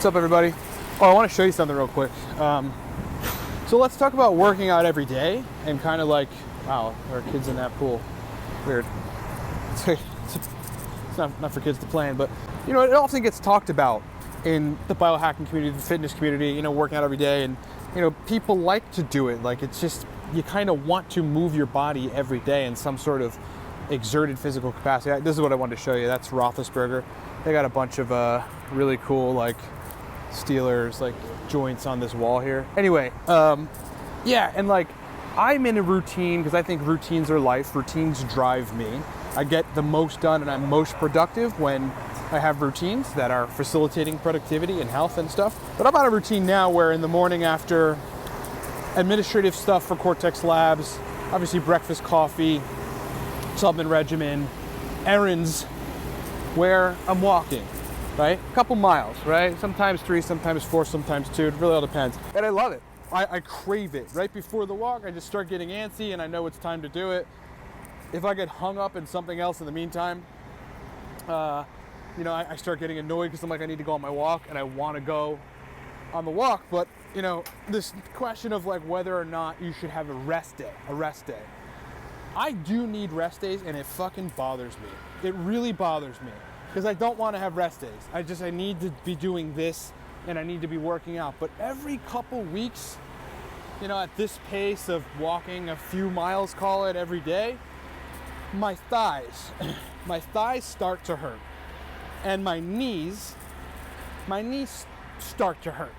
What's up, everybody? Oh, I want to show you something real quick. So let's talk about working out every day and kind of like, wow, there are kids in that pool. Weird. It's not for kids to play in, but you know, it often gets talked about in the biohacking community, the fitness community, you know, working out every day, and you know, people like to do it. Like, it's just, you kind of want to move your body every day in some sort of exerted physical capacity. This is what I wanted to show you. That's Roethlisberger. They got a bunch of really cool like Steelers like joints on this wall here. Anyway, yeah, and like I'm in a routine because I think routines are life. Routines drive me. I get the most done and I'm most productive when I have routines that are facilitating productivity and health and stuff. But I'm on a routine now where in the morning, after administrative stuff for Cortex Labs, obviously breakfast, coffee, supplement regimen, errands, where I'm walking, right? A couple miles, right? Sometimes 3, sometimes 4, sometimes 2. It really all depends. And I love it. I crave it. Right before the walk, I just start getting antsy and I know it's time to do it. If I get hung up in something else in the meantime, you know, I start getting annoyed because I'm like, I need to go on my walk and I want to go on the walk. But, you know, this question of like whether or not you should have a rest day. I do need rest days and it fucking bothers me. It really bothers me because I don't want to have rest days. I need to be doing this and I need to be working out. But every couple weeks, you know, at this pace of walking a few miles, call it, every day, my thighs start to hurt. And my knees start to hurt.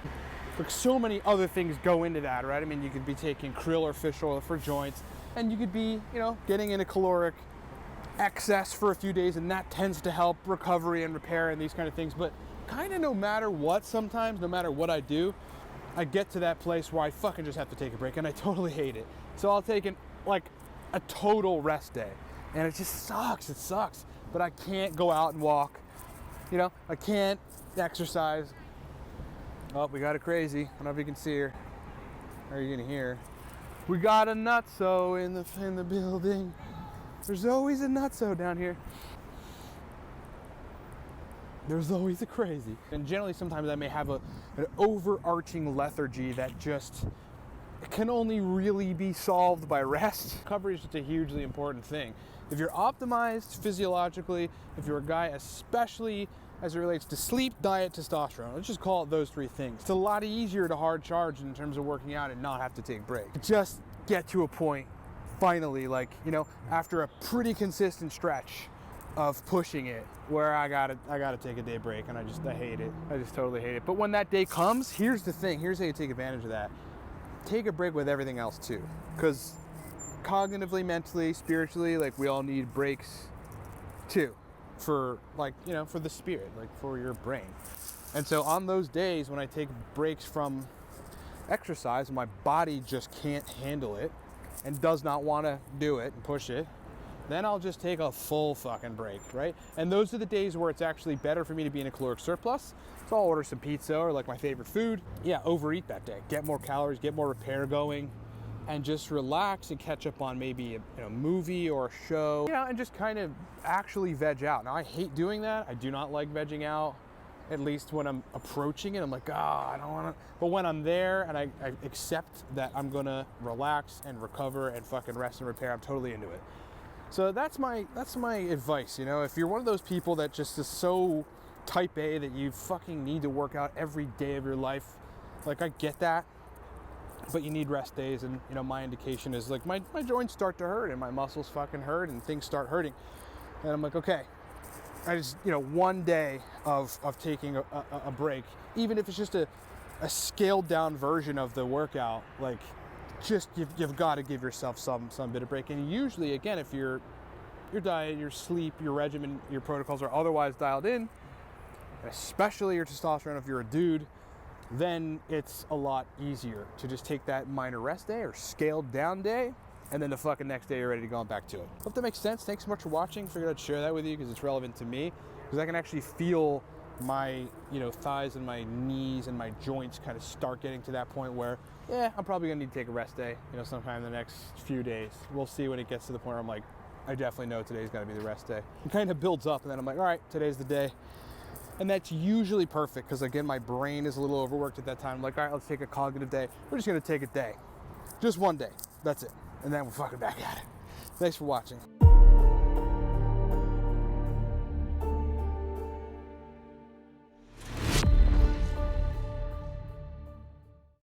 Like, so many other things go into that, right? I mean, you could be taking krill or fish oil for joints, and you could be, you know, getting in a caloric excess for a few days, and that tends to help recovery and repair and these kind of things. But kind of no matter what, sometimes, no matter what I do, I get to that place where I fucking just have to take a break, and I totally hate it. So I'll take a total rest day, and it just sucks. It sucks. But I can't go out and walk. You know, I can't exercise. Oh, we got a crazy. I don't know if you can see her. Or you can hear. We got a nutso in the building. There's always a nutso down here. There's always a crazy. And generally, sometimes I may have an overarching lethargy that just can only really be solved by rest. Recovery is just a hugely important thing. If you're optimized physiologically, if you're a guy, especially as it relates to sleep, diet, testosterone, let's just call it those 3 things. It's a lot easier to hard charge in terms of working out and not have to take breaks. Just get to a point, finally, like, you know, after a pretty consistent stretch of pushing it, where I gotta take a day break, and I hate it. I just totally hate it. But when that day comes, here's the thing. Here's how you take advantage of that. Take a break with everything else too, because cognitively, mentally, spiritually, like, we all need breaks too, for, like, you know, for the spirit, like for your brain. And so on those days when I take breaks from exercise and my body just can't handle it and does not want to do it and push it, then I'll just take a full fucking break, right? And those are the days where it's actually better for me to be in a caloric surplus. So I'll order some pizza or like my favorite food. Yeah, overeat that day. Get more calories, get more repair going, and just relax and catch up on maybe a movie or a show. Yeah, and just kind of actually veg out. Now, I hate doing that. I do not like vegging out, at least when I'm approaching it. I'm like, I don't want to. But when I'm there and I accept that I'm going to relax and recover and fucking rest and repair, I'm totally into it. So that's my advice, you know. If you're one of those people that just is so type A that you fucking need to work out every day of your life, like, I get that, but you need rest days. And, you know, my indication is like my joints start to hurt and my muscles fucking hurt and things start hurting. And I'm like, okay, I just, you know, one day of taking a break, even if it's just a scaled down version of the workout, like, just you've got to give yourself some bit of break. And usually, again, if your diet, your sleep, your regimen, your protocols are otherwise dialed in, and especially your testosterone, if you're a dude, then it's a lot easier to just take that minor rest day or scaled down day, and then the fucking next day you're ready to go back to it. Hope that makes sense. Thanks so much for watching. Figured I'd share that with you because it's relevant to me, because I can actually feel my, you know, thighs and my knees and my joints kind of start getting to that point where, yeah, I'm probably gonna need to take a rest day, you know, sometime in the next few days. We'll see when it gets to the point where I'm like, I definitely know today's gotta be the rest day. It kind of builds up, and then I'm like, all right, today's the day. And that's usually perfect because, again, my brain is a little overworked at that time. Like, all right, let's take a cognitive day. We're just going to take a day. Just one day. That's it. And then we're fucking back at it. Thanks for watching.